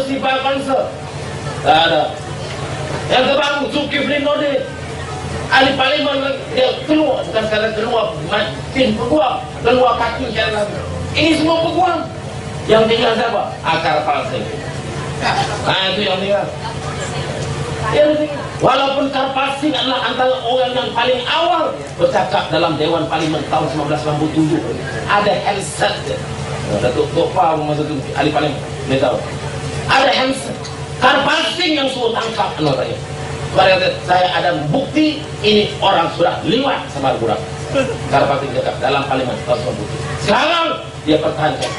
Festival Konser. Tak ada. Yang terbaru Zulkifli Nordin, ahli parlimen, dia keluar, bukan sekadar keluar makin peguam, keluar kaki jalan. Ini semua peguam. Yang tinggal siapa? Akar palsing. Nah itu yang tinggal. Walaupun Karpalsing adalah antara orang yang paling awal bercakap dalam Dewan Parlimen tahun 1997, ada handset dia. Datuk Pak masa itu ahli parlimen, dia tahu. Ada handset. Karpalsing yang suruh tangkap anak saya. Saya ada bukti ini orang sudah liwat sama budak. Karpalsing cakap dalam parlimen tahun 1997. Sekarang dia pertahankan.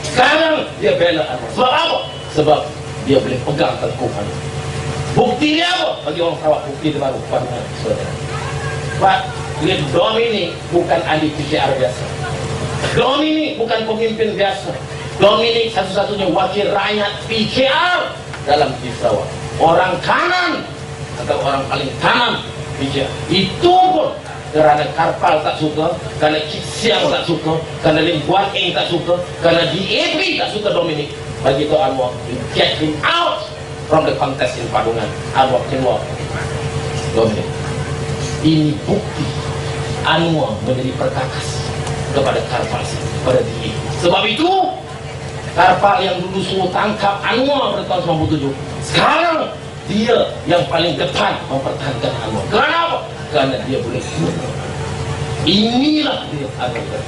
Sekarang dia bela Anwar. Sebab apa? Sebab dia boleh pegang teguhan. Bukti dia apa? Bagi orang Sarawak, bukti dia baru. Pak, Dom ini bukan ahli PCR biasa. Dom ini bukan pemimpin biasa. Dom ini satu-satunya wakil rakyat PCR dalam Sarawak. Orang kanan atau orang paling kanan PCR. Itu pun kerana Karpal tak suka, kerana Kit Siang tak suka, kerana Lim Guan Eng tak suka, kerana DAP tak suka Dominic. Bagi itu Anwar, get him out from the contest in Padungan. Anwar keluar Dominic. Ini bukti Anwar menjadi perkakas kepada Karpal, kepada DAP. Sebab itu Karpal yang dulu suruh tangkap Anwar pada tahun 97, sekarang dia yang paling depan mempertahankan Anwar. Kenapa? Karena dia boleh guna. Inilah dia Anwar.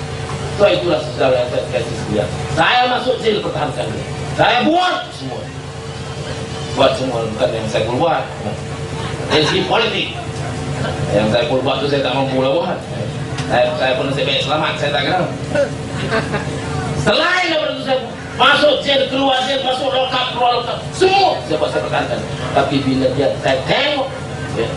So itulah saudara yang saya kasih sekalian. Saya masuk sel pertahankan dia. Saya buat semua. Buat semua, bukan yang saya buat. Dari segi politik, yang saya buat itu saya tak mampu lah buat. Saya pun nasib baik selamat, saya tak kenal. Selain daripada itu saya masuk sel, keluar sel, masuk lokap, keluar lokap, semua saya pertahankan. Tapi bila saya tengok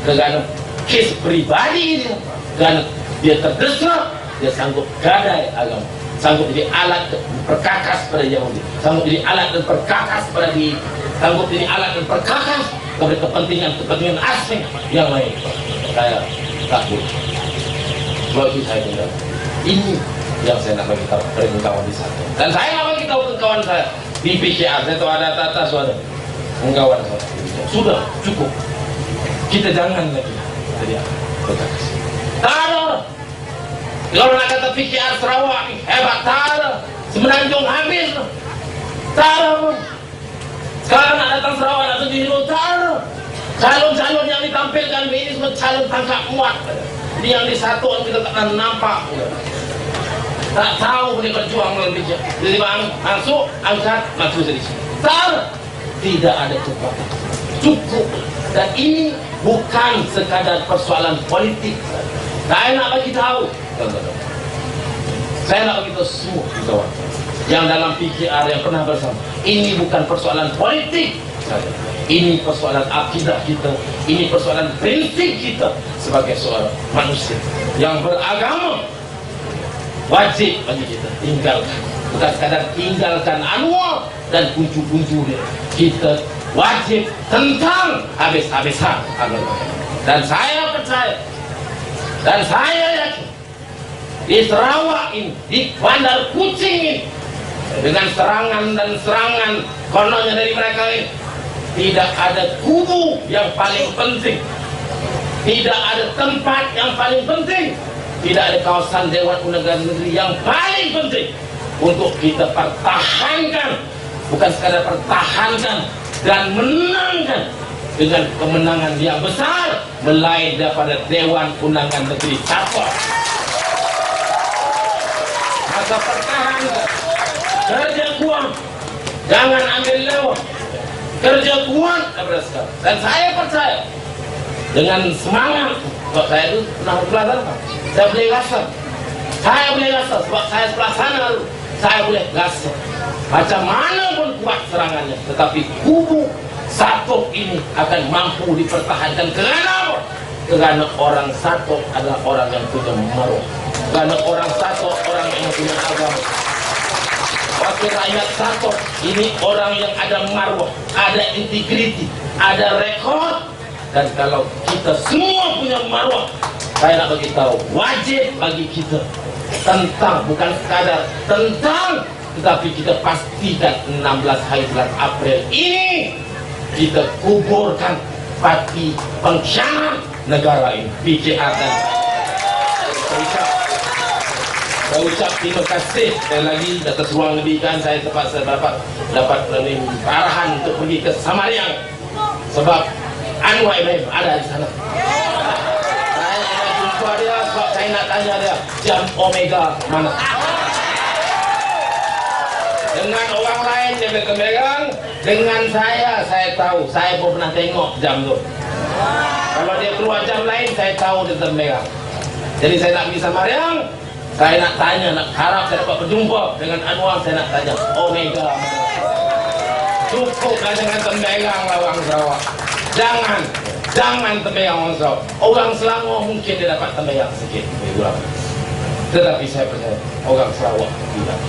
kerana kes pribadi dia, kerana dia terdesak, dia sanggup gadai agama, sanggup jadi alat perkakas pada Yahudi, sanggup jadi alat dan perkakas pada diri, sanggup jadi alat dan perkakas kepada kepentingan asing yang lain. Saya tak boleh. Sebab itu saya tinggal. Ini yang saya nak bagi tahu kepada kawan di sana. Dan saya nak bagi tahu ke kawan saya di PCR. Saya tahu ada tata suara kawan saya. Sudah cukup. Kita jangan lagi jadi perkakas. Tak ada. Kalau nak kata PCR Sarawak hebat, tak ada. Semenanjung habis. Tak ada pun. Sekarang nak datang Sarawak, nak pergi Hero, tak ada. Calon-calon yang ditampilkan ini semua calon tangkap muat. Jadi yang disatuan kita tak akan nampak. Tak tahu dia berjuang dalam PCR. Jadi bang, masuk, angkat, masuk dari sini. Tak ada. Tidak ada kekuatan. Cukup. Dan ini bukan sekadar persoalan politik. Saya nak bagi tahu. Saya nak bagi tahu semua kawan yang dalam PKR yang pernah bersama, ini bukan persoalan politik saja. Ini persoalan akidah kita, ini persoalan prinsip kita sebagai seorang manusia yang beragama. Wajib bagi kita tinggalkan, bukan sekadar tinggalkan Anwar dan kuncu-kuncu dia. Kita wajib tentang habis-habisan agama. Dan saya percaya, dan saya yakin di Sarawak ini, di Bandar Kucing ini, dengan serangan dan serangan kononnya dari mereka ini, tidak ada kubu yang paling penting, tidak ada tempat yang paling penting, tidak ada kawasan Dewan Undangan Negeri yang paling penting untuk kita pertahankan, bukan sekadar pertahankan dan menangkan dengan kemenangan yang besar melain daripada Dewan Undangan Negeri Sabah. Maka pertahankan, kerja kuat, jangan ambil lewat, kerja kuat daripada sekarang. Dan saya percaya dengan semangat, sebab saya itu pernah berpelajar, saya boleh rasa, sebab saya sebelah sana lalu, saya boleh rasa macam mana pun kuat serangannya, tetapi kubu satu ini akan mampu dipertahankan. Kerana apa? Kerana orang satu adalah orang yang punya maruah, kerana orang satu orang yang punya agama. Wakil rakyat satu ini orang yang ada maruah, ada integriti, ada rekod. Dan kalau kita semua punya maruah, saya nak bagi tahu, wajib bagi kita tentang, bukan sekadar tentang tetapi kita pastikan 16 hari bulan April ini kita kuburkan parti pengkhianat negara ini, PKR. Dan saya ucap terima kasih sekali lagi atas ruang lebih kan saya terpaksa dapat arahan untuk pergi ke Samarinda sebab Anwar Ibrahim ada di sana. Saya nak jumpa dia sebab saya nak tanya dia jam Omega mana. Dengan orang lain dia berkemegang, dengan saya tahu, saya pun pernah tengok jam tu. Kalau dia keluar jam lain saya tahu dia termegang. Jadi saya nak pergi Samarinda. Saya nak tanya, nak harap saya dapat berjumpa dengan Anwar. Saya nak tanya Omega. Cukuplah dengan tembegang orang Sarawak. Jangan tembegang orang Sarawak. Orang Selangor mungkin dia dapat tembegang sikit, tetapi saya percaya orang Sarawak tidak.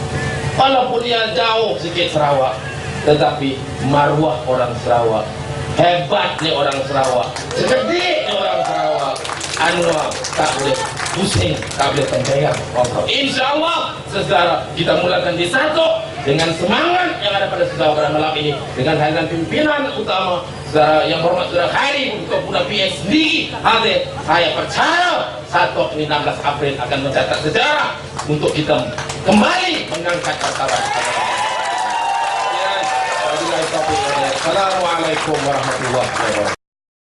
Walaupun dia jauh sikit Sarawak, tetapi maruah orang Sarawak, hebatnya orang Sarawak, segede orang Sarawak, Anwar tak boleh pusing, tak boleh tembegang. InsyaAllah saudara kita mulakan di satu dengan semangat yang ada pada saudara pada malam ini, dengan hadiran pimpinan utama saudara yang hormat saudara Khairi untuk Pemuda PS sendiri hadir. Saya percaya satu ini 16 April akan mencatat sejarah untuk kita kembali mengangkat martabat. Assalamualaikum warahmatullahi wabarakatuh.